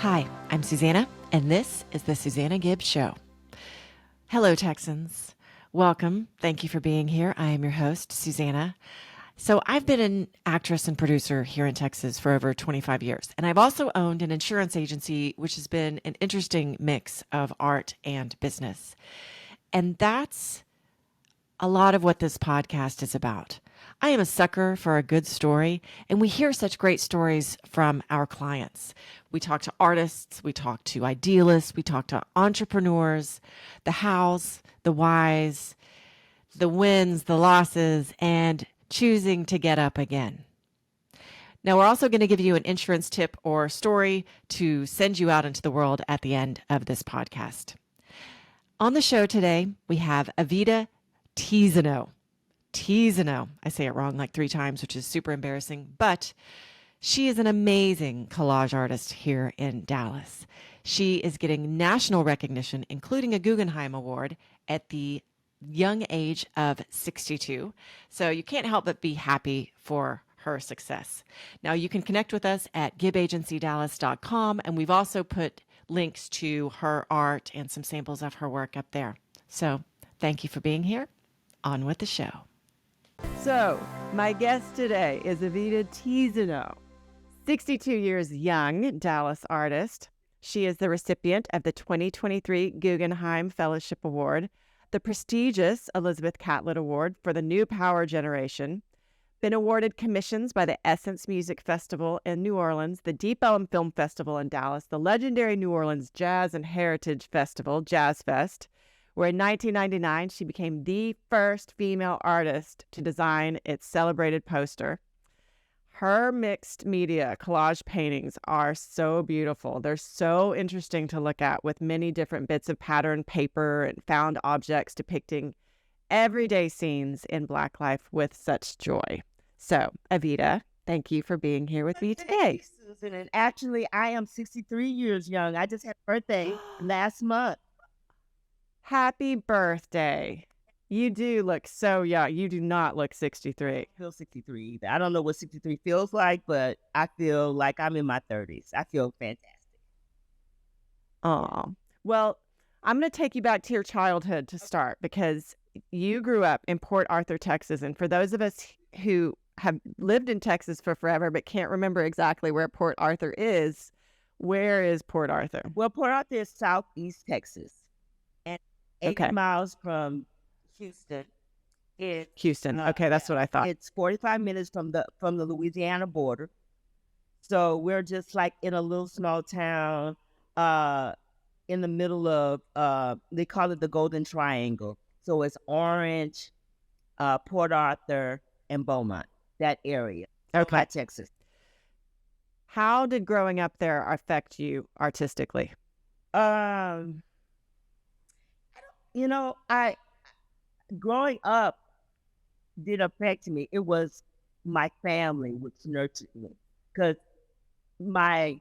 Hi, I'm Susanna, and this is the Susanna Gibbs Show. Hello, Texans. Welcome. Thank you for being here. I am your host, Susanna. So I've been an actress and producer here in Texas for over 25 years, and I've also owned an insurance agency, which has been an interesting mix of art and business. And that's a lot of what this podcast is about. I am a sucker for a good story, and we hear such great stories from our clients. We talk to artists, we talk to idealists, we talk to entrepreneurs, the hows, the whys, the wins, the losses, and choosing to get up again. Now, we're also going to give you an insurance tip or story to send you out into the world at the end of this podcast. On the show today, we have Evita Tezeno. I say it wrong like 3 times, which is super embarrassing, but she is an amazing collage artist here in Dallas. She is getting national recognition, including a Guggenheim Award at the young age of 62. So you can't help but be happy for her success. Now you can connect with us at gibagencydallas.com, and we've also put links to her art and some samples of her work up there. So thank you for being here. On with the show. So, my guest today is Evita Tezeno, 62 years young Dallas artist. She is the recipient of the 2023 Guggenheim Fellowship Award, the prestigious Elizabeth Catlett Award for the New Power Generation, been awarded commissions by the Essence Music Festival in New Orleans, the Deep Ellum Film Festival in Dallas, the legendary New Orleans Jazz and Heritage Festival, Jazz Fest, where in 1999 she became the first female artist to design its celebrated poster. Her mixed media collage paintings are so beautiful. They're so interesting to look at, with many different bits of patterned paper and found objects depicting everyday scenes in Black life with such joy. So, Evita, thank you for being here with me today. Thank you, Susan. And actually, I am 63 years young. I just had a birthday last month. Happy birthday. You do look so young. You do not look 63. I feel 63 either. I don't know what 63 feels like, but I feel like I'm in my 30s. I feel fantastic. Oh, well, I'm going to take you back to your childhood to start, because you grew up in Port Arthur, Texas. And for those of us who have lived in Texas for forever but can't remember exactly where Port Arthur is, where is Port Arthur? Well, Port Arthur is southeast Texas, and 80 miles from Houston. Houston. Okay, that's what I thought. It's 45 minutes from the Louisiana border. So we're just like in a little small town in the middle of, they call it the Golden Triangle. So it's Orange, Port Arthur, and Beaumont, that area. Okay. Texas. How did growing up there affect you artistically? Growing up did affect me. It was my family which nurtured me, because my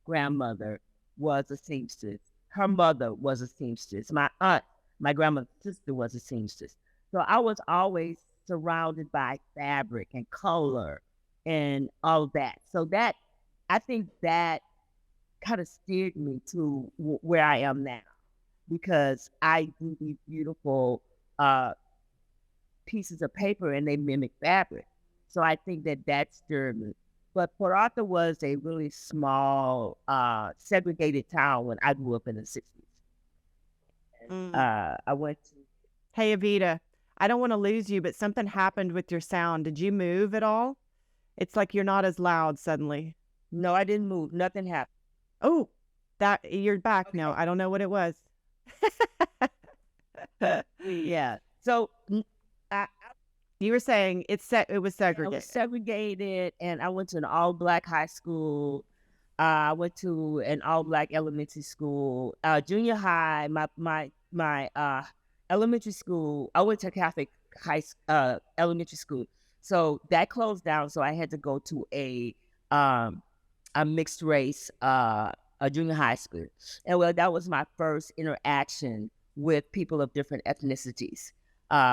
grandmother was a seamstress. Her mother was a seamstress. My aunt, my grandmother's sister, was a seamstress. So I was always surrounded by fabric and color and all of that. So that, I think that kind of steered me to where I am now, because I do these beautiful pieces of paper and they mimic fabric. So I think that stirred me. But Port Arthur was a really small, segregated town when I grew up in the 60s. I went to... Hey, Evita, I don't want to lose you, but something happened with your sound. Did you move at all? It's like you're not as loud suddenly. No, I didn't move. Nothing happened. Oh, you're back. Okay. No, I don't know what it was. Yeah. So you were saying it was segregated. I was segregated, and I went to an all-Black high school. I went to an all-Black elementary school. Junior high, my elementary school, I went to Catholic elementary school. So that closed down, so I had to go to a mixed race a junior high school. And well, that was my first interaction with people of different ethnicities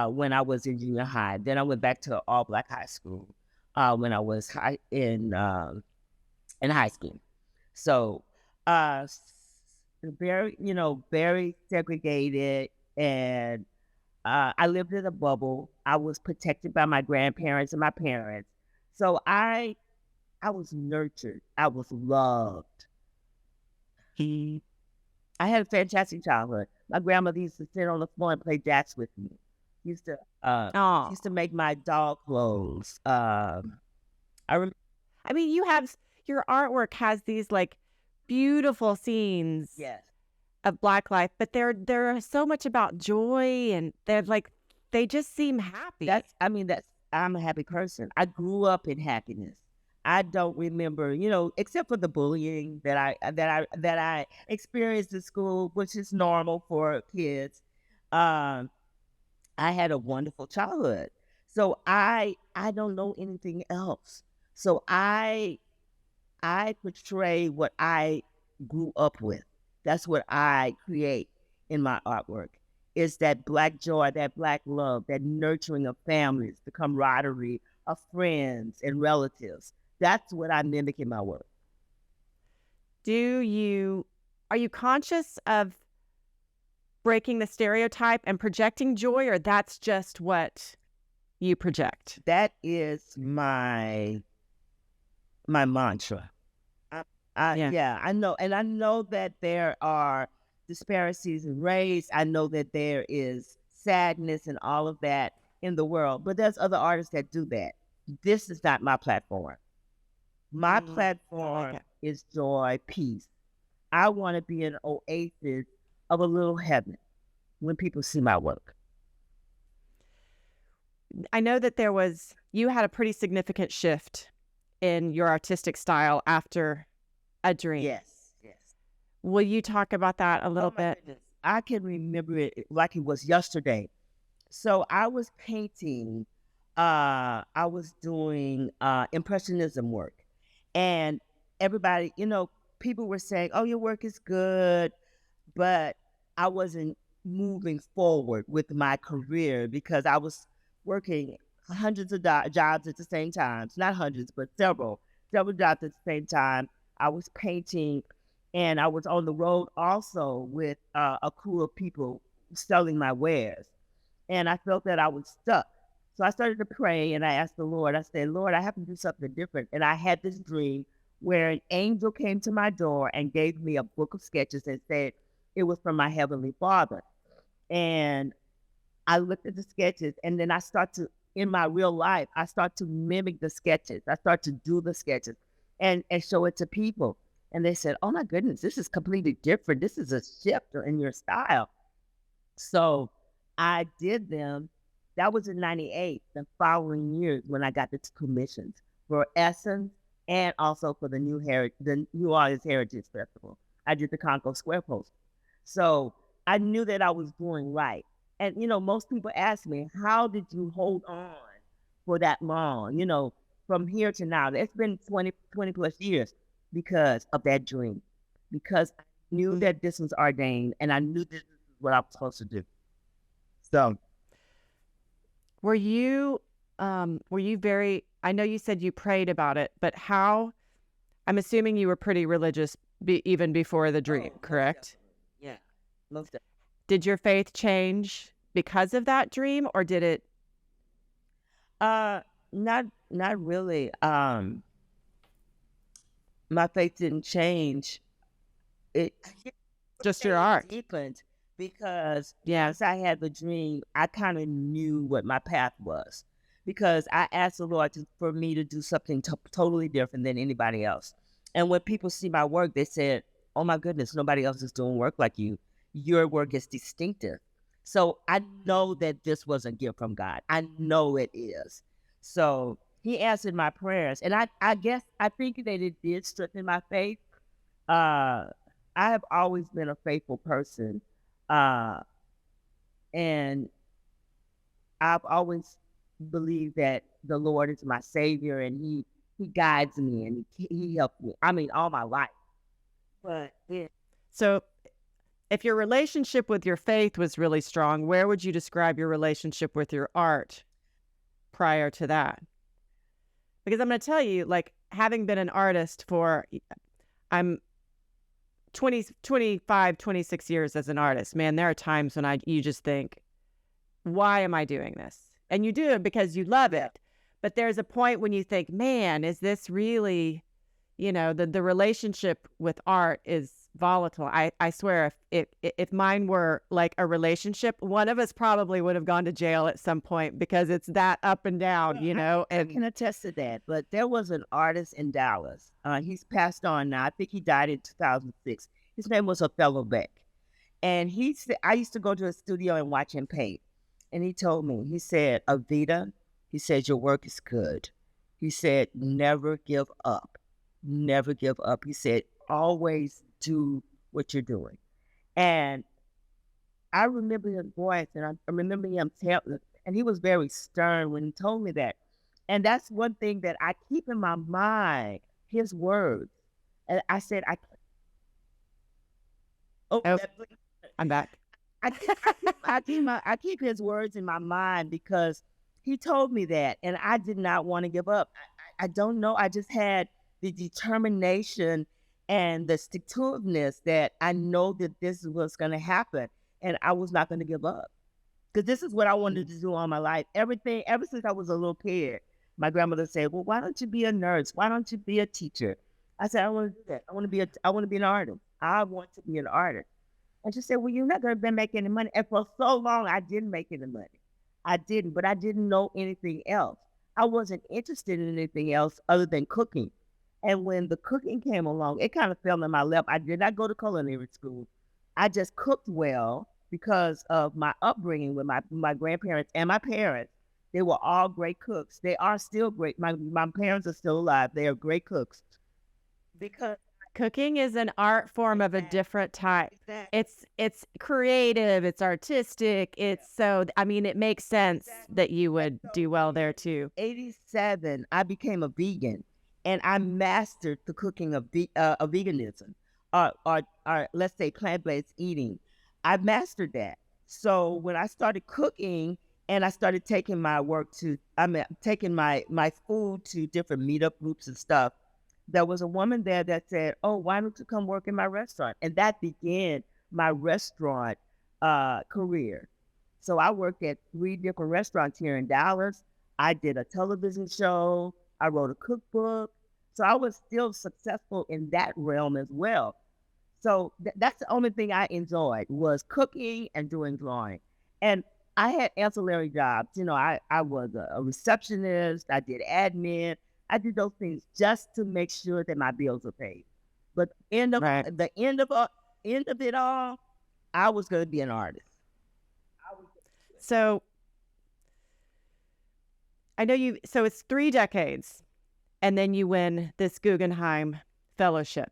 when I was in junior high. Then I went back to all-Black high school when I was in high school. So Very, very segregated. And I lived in a bubble. I was protected by my grandparents and my parents. So I was nurtured. I was loved. I had a fantastic childhood. My grandmother used to sit on the floor and play jacks with me. Used to she Oh, used to make my dog clothes. I remember. I mean, your artwork has these like beautiful scenes Yes, of Black life, but they're so much about joy, and they're like they just seem happy. that's I'm a happy person. I grew up in happiness. I don't remember, except for the bullying that I experienced at school, which is normal for kids. Um, I had a wonderful childhood. So I don't know anything else. So I portray what I grew up with. That's what I create in my artwork. Is that Black joy, that Black love, that nurturing of families, the camaraderie of friends and relatives. That's what I mimic in my work. Are you conscious of breaking the stereotype and projecting joy, or that's just what you project? That is my mantra. Yeah. Yeah, I know, and I know that there are disparities in race. I know that there is sadness and all of that in the world, but there's other artists that do that. This is not my platform. My I like platform it. is joy, peace. I want to be an oasis of a little heaven when people see my work. I know that you had a pretty significant shift in your artistic style after a dream. Yes, yes. Will you talk about that a little Oh my bit? goodness. I can remember it like it was yesterday. So I was painting, I was doing impressionism work. And everybody, people were saying, "Oh, your work is good," but I wasn't moving forward with my career because I was working hundreds of jobs at the same time. Not hundreds, but several jobs at the same time. I was painting, and I was on the road also with a crew of people selling my wares. And I felt that I was stuck. So I started to pray and I asked the Lord, I said, "Lord, I have to do something different." And I had this dream where an angel came to my door and gave me a book of sketches and said it was from my Heavenly Father. And I looked at the sketches, and then in my real life, I start to mimic the sketches. I start to do the sketches and show it to people. And they said, "Oh my goodness, this is completely different. This is a shift in your style." So I did them. That was in '98. The following years when I got the commissions for Essence and also for the New Orleans Heritage Festival. I did the Conco Square post. So I knew that I was doing right. And most people ask me, "How did you hold on for that long?" From here to now. It's been 20 plus years because of that dream. Because I knew that this was ordained and I knew this is what I was supposed to do. So Were you very I know you said you prayed about it, but I'm assuming you were pretty religious even before the dream, most correct? definitely. Yeah. Most definitely. Did your faith change because of that dream, or did it Uh not really. My faith didn't change. It I would just your say it art? deepened because Yeah. once I had the dream, I kind of knew what my path was because I asked the Lord for me to do something totally different than anybody else. And when people see my work, they said, "Oh my goodness, nobody else is doing work like you. Your work is distinctive." So I know that this was a gift from God. I know it is. So He answered my prayers, and I guess I think that it did strengthen my faith. Uh, I have always been a faithful person, uh, and I've always believed that the Lord is my savior, and He guides me and He helped me. I mean, all my life. But yeah, So, if your relationship with your faith was really strong, where would you describe your relationship with your art prior to that? Because I'm going to tell you, like, having been an artist I'm 25, 26 years as an artist, man, there are times when you just think, why am I doing this? And you do it because you love it. But there's a point when you think, man, is this really, the relationship with art is volatile. I swear if mine were like a relationship, one of us probably would have gone to jail at some point because it's that up and down, I can attest to that. But there was an artist in Dallas. He's passed on now. I think he died in 2006. His name was Othello Beck. And he said, I used to go to his studio and watch him paint. And he told me, he said, Evita, he said, your work is good. He said, never give up. Never give up. He said, always do what you're doing. And I remember his voice, and I remember him telling, and he was very stern when he told me that. And that's one thing that I keep in my mind, his words. And I said, Oh, I'm back. I keep his words in my mind because he told me that, and I did not want to give up. I don't know. I just had the determination and the stick-to-itiveness that I know that this was going to happen, and I was not going to give up because this is what I wanted to do all my life. Ever since I was a little kid, my grandmother said, "Well, why don't you be a nurse? Why don't you be a teacher?" I said, "I want to do that. I want to be an artist. I want to be an artist." And she said, "Well, you're not going to be making any money." And for so long, I didn't make any money. I didn't, but I didn't know anything else. I wasn't interested in anything else other than cooking. And when the cooking came along, it kind of fell in my lap. I did not go to culinary school. I just cooked well because of my upbringing with my grandparents and my parents. They were all great cooks. They are still great. My parents are still alive. They are great cooks. Because cooking is an art form of a different type. It's creative, it's artistic. It makes sense that you would do well there too. 87, I became a vegan, and I mastered the cooking of veganism, or let's say plant-based eating. I mastered that. So when I started cooking and I started taking my food to different meetup groups and stuff, there was a woman there that said, "Oh, why don't you come work in my restaurant?" And that began my restaurant career. So I worked at 3 different restaurants here in Dallas. I did a television show. I wrote a cookbook. So I was still successful in that realm as well. So that's the only thing I enjoyed was cooking and doing drawing. And I had ancillary jobs. I was a receptionist. I did admin. I did those things just to make sure that my bills were paid. But the end of it all, I was going to be an artist. So I know so it's 3 decades, and then you win this Guggenheim Fellowship.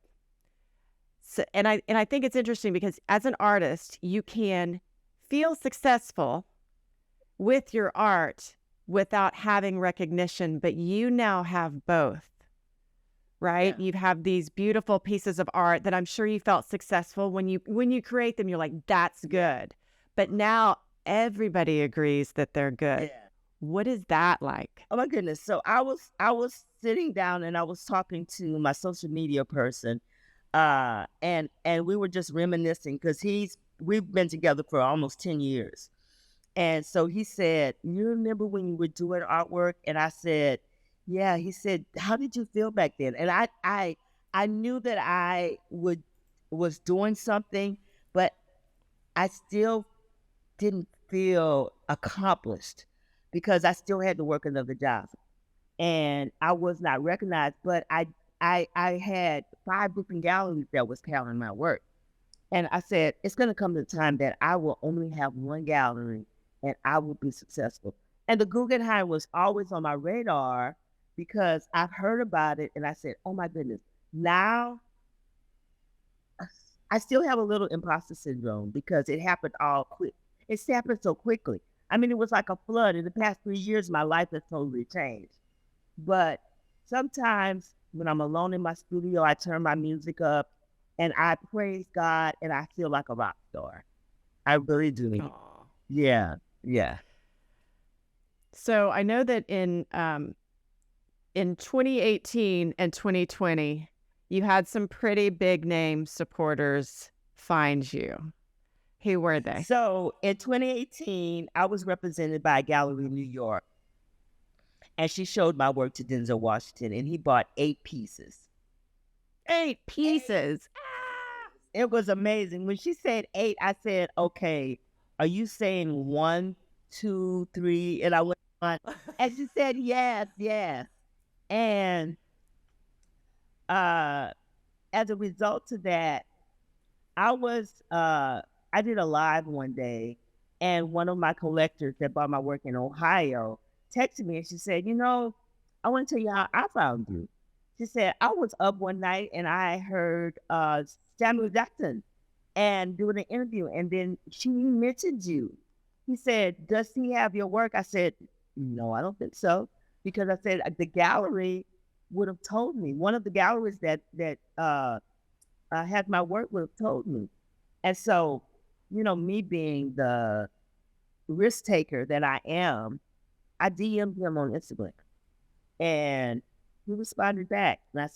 So, and I think it's interesting because as an artist, you can feel successful with your art without having recognition, but you now have both, right? Yeah. You have these beautiful pieces of art that I'm sure you felt successful when you create them. You're like, that's good. But now everybody agrees that they're good. Yeah. What is that like? Oh my goodness. So I was sitting down and I was talking to my social media person, and we were just reminiscing because we've been together for almost 10 years. And so he said, "You remember when you were doing artwork?" And I said, "Yeah." He said, "How did you feel back then?" And I knew that I was doing something, but I still didn't feel accomplished because I still had to work another job, and I was not recognized. But I had 5 different galleries that was counting my work, and I said, "It's going to come to the time that I will only have one gallery." And I will be successful. And the Guggenheim was always on my radar because I've heard about it. And I said, "Oh my goodness." Now I still have a little imposter syndrome because it happened all quick. It happened so quickly. I mean, it was like a flood. In the past 3 years, my life has totally changed. But sometimes when I'm alone in my studio, I turn my music up and I praise God and I feel like a rock star. I really do. Aww. Yeah. Yeah. So I know that in 2018 and 2020, you had some pretty big name supporters find you. Who were they? So in 2018, I was represented by a gallery in New York, and she showed my work to Denzel Washington, and he bought 8 pieces. 8 pieces. It was amazing. When she said 8, I said, "Okay, are you saying 1, 2, 3?" And I went on, and she said, "Yes, yes." And as a result of that, I did a live one day, and one of my collectors that bought my work in Ohio texted me, and she said, I want to tell you how I found you. She said, I was up one night and I heard Samuel Jackson and doing an interview, and then she mentioned you. He said, does he have your work? I said, no, I don't think so. Because I said the gallery would have told me. One of the galleries that had my work would have told me. And so, me being the risk taker that I am, I DM'd him on Instagram, and he responded back. And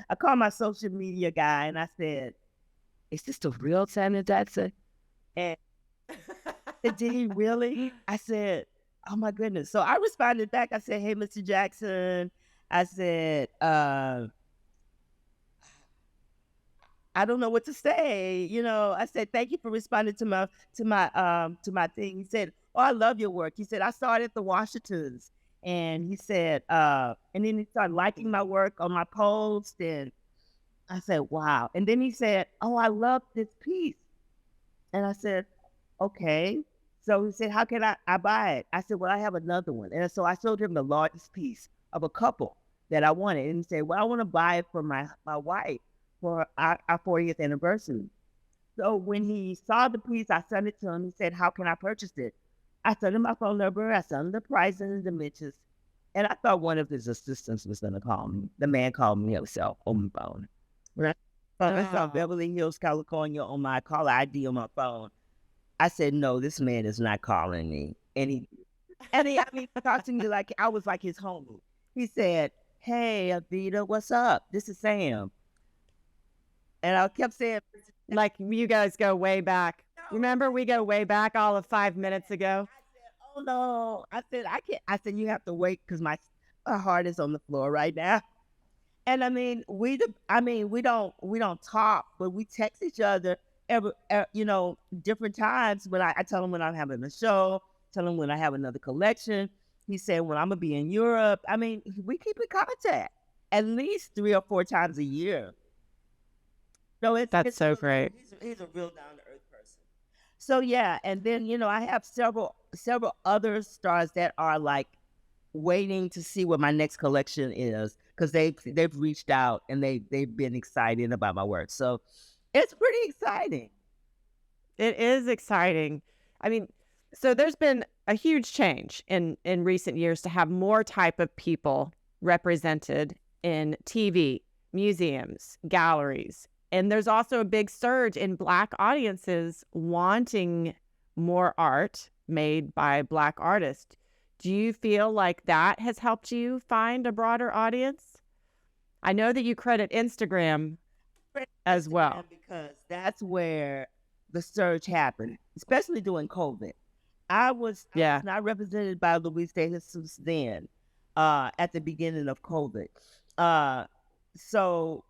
I called my social media guy and I said, is this the real Samuel Jackson? And did he really? I said, oh my goodness. So I responded back. I said, hey, Mr. Jackson. I said, I don't know what to say. I said, thank you for responding to my thing. He said, oh, I love your work. He said, I started at the Washingtons. And he said, and then he started liking my work on my post. And I said, wow. And then he said, oh, I love this piece. And I said, okay. So he said, how can I buy it? I said, well, I have another one. And so I showed him the largest piece of a couple that I wanted. And he said, well, I want to buy it for my wife for our 40th anniversary. So when he saw the piece, I sent it to him. He said, how can I purchase it? I sent him my phone number. I sent him the price and the dimensions. And I thought one of his assistants was going to call me. The man called me himself on my phone. When I saw Beverly Hills, California on my caller ID on my phone, I said, no, this man is not calling me. And he talked to me like I was like his homie. He said, hey, Evita, what's up? This is Sam. And I kept saying, like, you guys go way back. No. Remember, we go way back all of 5 minutes ago. I said, oh no. I said, I can't. I said, you have to wait because my heart is on the floor right now. And we don't talk, but we text each other different times. When I tell him when I'm having a show, tell him when I have another collection. He said when I'm gonna be in Europe. We keep in contact at least 3 or 4 times a year. So it's so great. He's a real down to earth person. So yeah, and then I have several other stars that are like waiting to see what my next collection is because they've reached out and they've been excited about my work. So it's pretty exciting. It is exciting. So there's been a huge change in recent years to have more type of people represented in TV, museums, galleries. And there's also a big surge in Black audiences wanting more art made by Black artists. Do you feel like that has helped you find a broader audience? I know that you credit Instagram as well. Because that's where the surge happened, especially during COVID. I was not represented by Luis de Jesus then at the beginning of COVID. So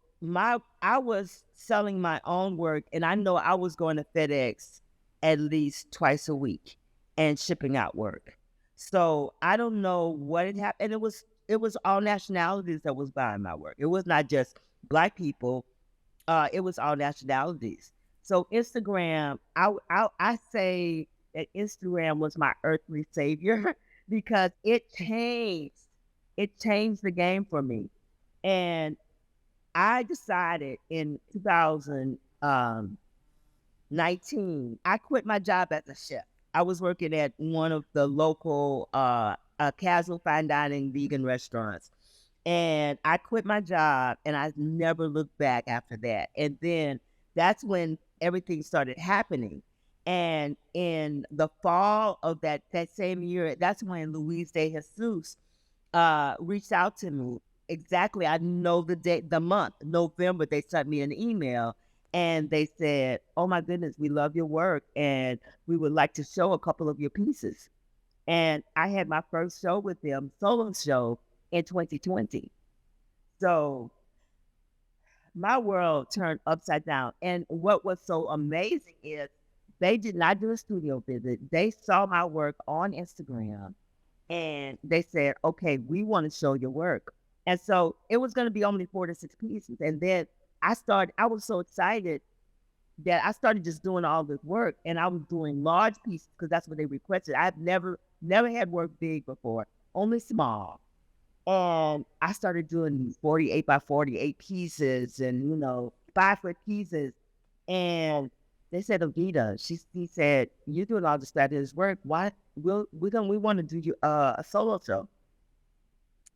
I was selling my own work, and I know I was going to FedEx at least twice a week and shipping out work. So I don't know what had happened. And it was all nationalities that was buying my work. It was not just Black people. It was all nationalities. So Instagram, I say that Instagram was my earthly savior because it changed the game for me. And I decided in 2019, I quit my job as a chef. I was working at one of the local casual fine dining vegan restaurants. And I quit my job and I never looked back after that. And then that's when everything started happening. And in the fall of that same year, that's when Luis de Jesus reached out to me. exactly. I know the date, the month, November. They sent me an email and they said, "Oh my goodness, we love your work and we would like to show a couple of your pieces." And I had my first show with them, solo show in 2020. So my world turned upside down. And what was so amazing is they did not do a studio visit. They saw my work on Instagram and they said, "Okay, we want to show your work." And so it was going to be only 4 to 6 pieces. And then I was so excited that I started just doing all this work and I was doing large pieces because that's what they requested. I've never had work big before, only small. And I started doing these 48 by 48 pieces and, 5 foot pieces. And they said, "Evita," he said, "You're doing all this fabulous work. Why we want to do you a solo show."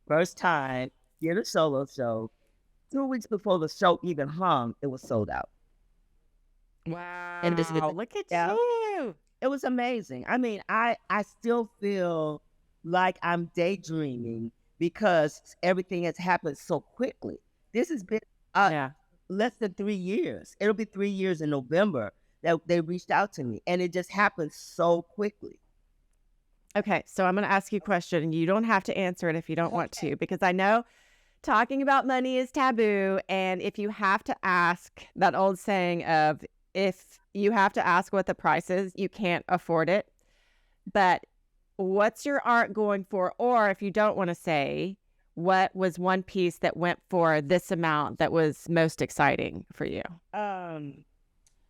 First time, did a solo show. 2 weeks before the show even hung, it was sold out. And this was Wow, look at yeah, you. it was amazing. I mean, I still feel like I'm daydreaming because everything has happened so quickly. This has been Yeah. less than 3 years. It'll be 3 years in November that they reached out to me, and it just happened so quickly. Okay, so I'm going to ask you a question, and you don't have to answer it if you don't want Okay. to, because I know talking about money is taboo. And if you have to ask, that old saying of, if you have to ask what the price is, you can't afford it. But what's your art going for? Or if you don't want to say, what was one piece that went for this amount that was most exciting for you? Um,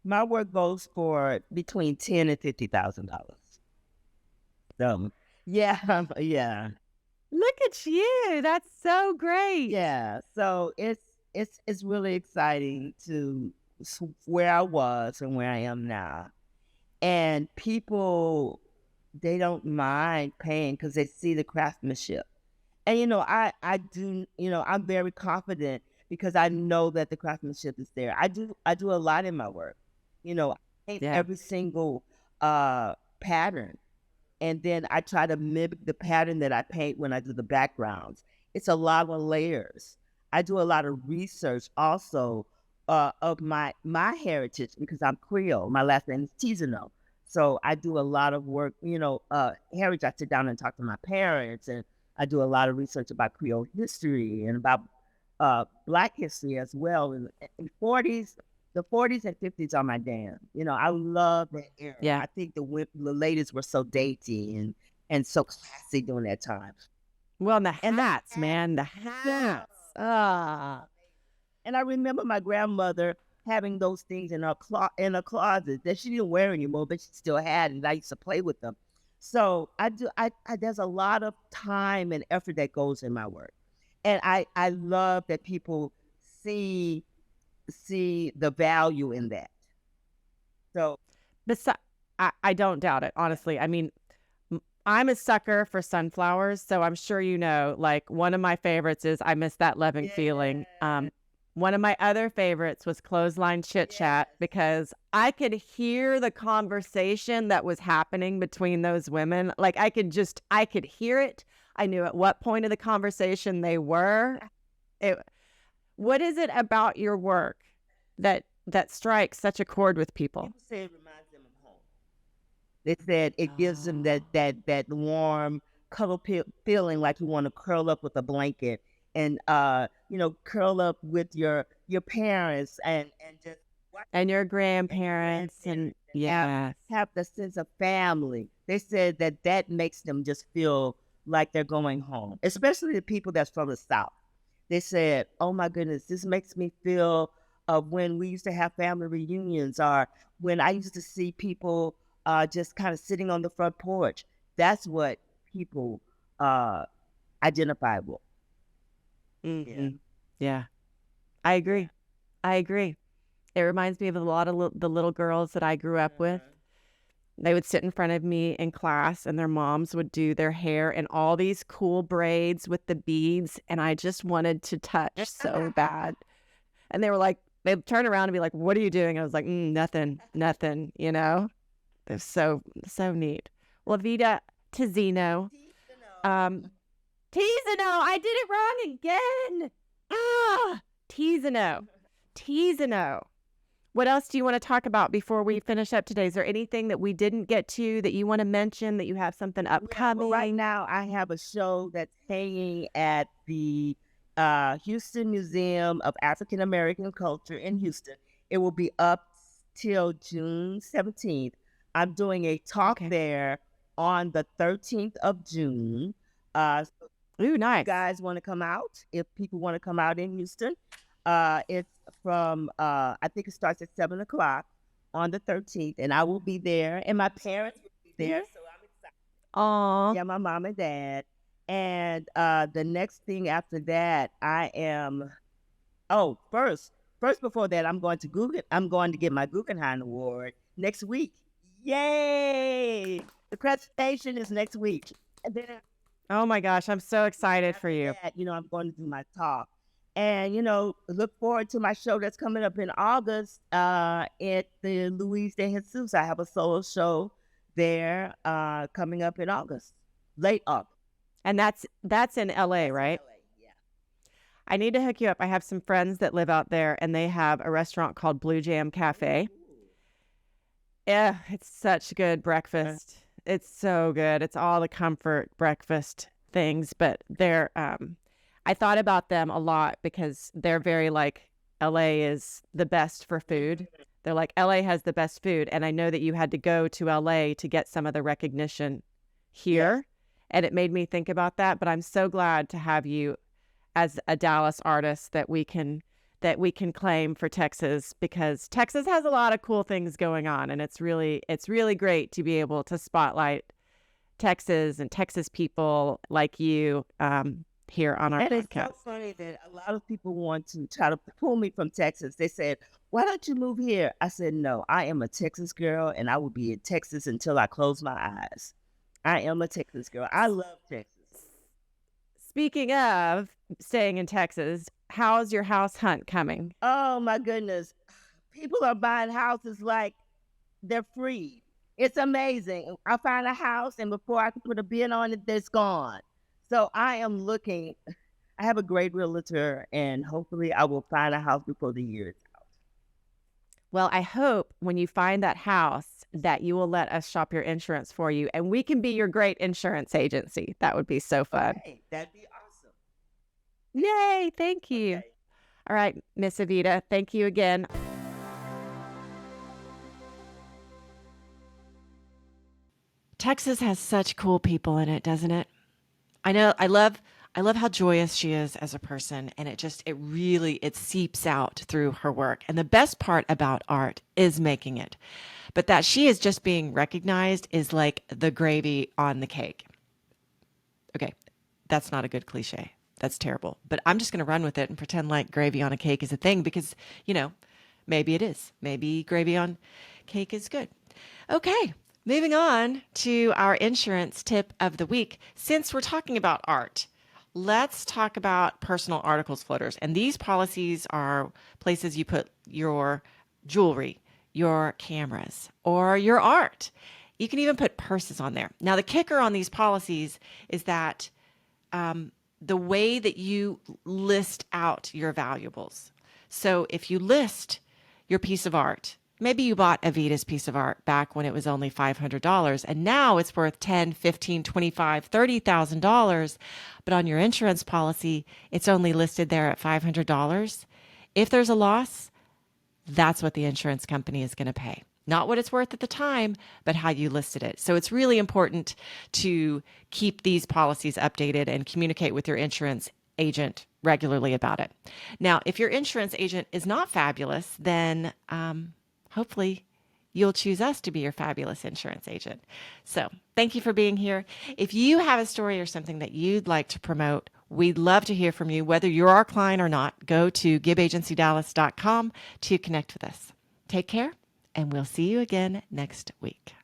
my work goes for between $10,000 and $50,000. So, yeah, yeah. Look at you. That's so great. Yeah, so it's really exciting to where I was and where I am now. And people, they don't mind paying because they see the craftsmanship. And I do, I'm very confident because I know that the craftsmanship is there. I do a lot in my work. I paint Yeah. every single pattern, and then I try to mimic the pattern that I paint when I do the backgrounds. It's a lot of layers. I do a lot of research also of my heritage because I'm Creole. My last name is Tezeno. So I do a lot of work, heritage. I sit down and talk to my parents, and I do a lot of research about Creole history and about Black history as well. In 40s, the 40s and 50s are my jam. I love that era. Yeah. I think the ladies were so dainty and so classy during that time. Well, and the And the hats, man, the yeah. hats. Ah, And I remember my grandmother having those things in her closet that she didn't wear anymore, but she still had, and I used to play with them. So there's a lot of time and effort that goes in my work, and I love that people see the value in that. So I don't doubt it, honestly. I mean, I'm a sucker for sunflowers, so I'm sure like one of my favorites is I Miss That Loving Feeling. yeah, One of my other favorites was Clothesline Chit Chat yes, because I could hear the conversation that was happening between those women. Like I could hear it. I knew at what point of the conversation they were. It, what is it about your work that strikes such a chord with people? people say it reminds them of home. They said it gives them that warm cuddle feeling, like you want to curl up with a blanket and curl up with your parents and just watch And your and your grandparents and grandparents and have yes. have the sense of family. They said that makes them just feel like they're going home, especially the people that's from the South. They said, "Oh my goodness, this makes me feel of when we used to have family reunions, or when I used to see people just kind of sitting on the front porch." That's what people uh, identify with. Yeah. Hmm. Yeah, I agree. I agree. It reminds me of a lot of the little girls that I grew up with. Uh-huh. They would sit in front of me in class and their moms would do their hair in all these cool braids with the beads. And I just wanted to touch so bad. And they were like, they'd turn around and be like, "What are you doing?" I was like, nothing, nothing, They're so neat. Well, Evita Tezeno, You know, um, Tezeno. I did it wrong again. Ah, Tezeno. Tezeno. What else do you want to talk about before we finish up today? Is there anything that we didn't get to that you want to mention, that you have something upcoming? Well, right now, I have a show that's hanging at the Houston Museum of African American Culture in Houston. It will be up till June 17th. I'm doing a talk Okay. there on the 13th of June. So Ooh, you nice. guys want to come out, if people want to come out in Houston, it's from, I think it starts at 7 o'clock on the 13th, and I will be there, and my parents will be there, so I'm excited. Aw. Yeah, my mom and dad. And the next thing after that, first before that, I'm going to get my Guggenheim Award next week. Yay! The presentation is next week. And then Oh my gosh, I'm so excited for you. that, I'm going to do my talk. And, look forward to my show that's coming up in August at the Luis de Jesus. I have a solo show there coming up in August, late August. And that's in LA, right? LA, yeah. I need to hook you up. I have some friends that live out there, and they have a restaurant called Blue Jam Cafe. Yeah, it's such good breakfast. It's so good. It's all the comfort breakfast things, but they're I thought about them a lot because they're very like LA is the best for food. They're like LA has the best food, and I know that you had to go to LA to get some of the recognition here, and it made me think about that, but I'm so glad to have you as a Dallas artist that we can claim for Texas, because Texas has a lot of cool things going on, and it's really great to be able to spotlight Texas and Texas people like you here on our And podcast. it's so funny that a lot of people want to try to pull me from Texas. They said, "Why don't you move here?" I said, "No, I am a Texas girl, and I will be in Texas until I close my eyes. I am a Texas girl. I love Texas." Speaking of staying in Texas, how's your house hunt coming? Oh my goodness. People are buying houses like they're free. It's amazing. I find a house, and before I can put a bid on it, it's gone. So I am looking. I have a great realtor, and hopefully I will find a house before the year is out. Well, I hope when you find that house that you will let us shop your insurance for you, and we can be your great insurance agency. That would be so fun. Okay, that'd be awesome. Yay, thank you. Okay. All right, Miss Evita, thank you again. Texas has such cool people in it, doesn't it? I know. I love how joyous she is as a person, and it seeps out through her work. And the best part about art is making it. But that she is just being recognized is like the gravy on the cake. Okay, that's not a good cliche. That's terrible. But I'm just going to run with it and pretend like gravy on a cake is a thing because, maybe it is. Maybe gravy on cake is good. Okay, moving on to our insurance tip of the week. Since we're talking about art, let's talk about personal articles floaters. And these policies are places you put your jewelry, your cameras, or your art. You can even put purses on there. Now, the kicker on these policies is that the way that you list out your valuables. So if you list your piece of art, maybe you bought Evita's piece of art back when it was only $500, and now it's worth $10,000, $15,000, $25,000, $30,000, but on your insurance policy, it's only listed there at $500. If there's a loss, that's what the insurance company is going to pay. Not what it's worth at the time, but how you listed it. So it's really important to keep these policies updated and communicate with your insurance agent regularly about it. Now, if your insurance agent is not fabulous, then hopefully you'll choose us to be your fabulous insurance agent. So thank you for being here. If you have a story or something that you'd like to promote, we'd love to hear from you. Whether you're our client or not, go to gibagencydallas.com to connect with us. Take care, and we'll see you again next week.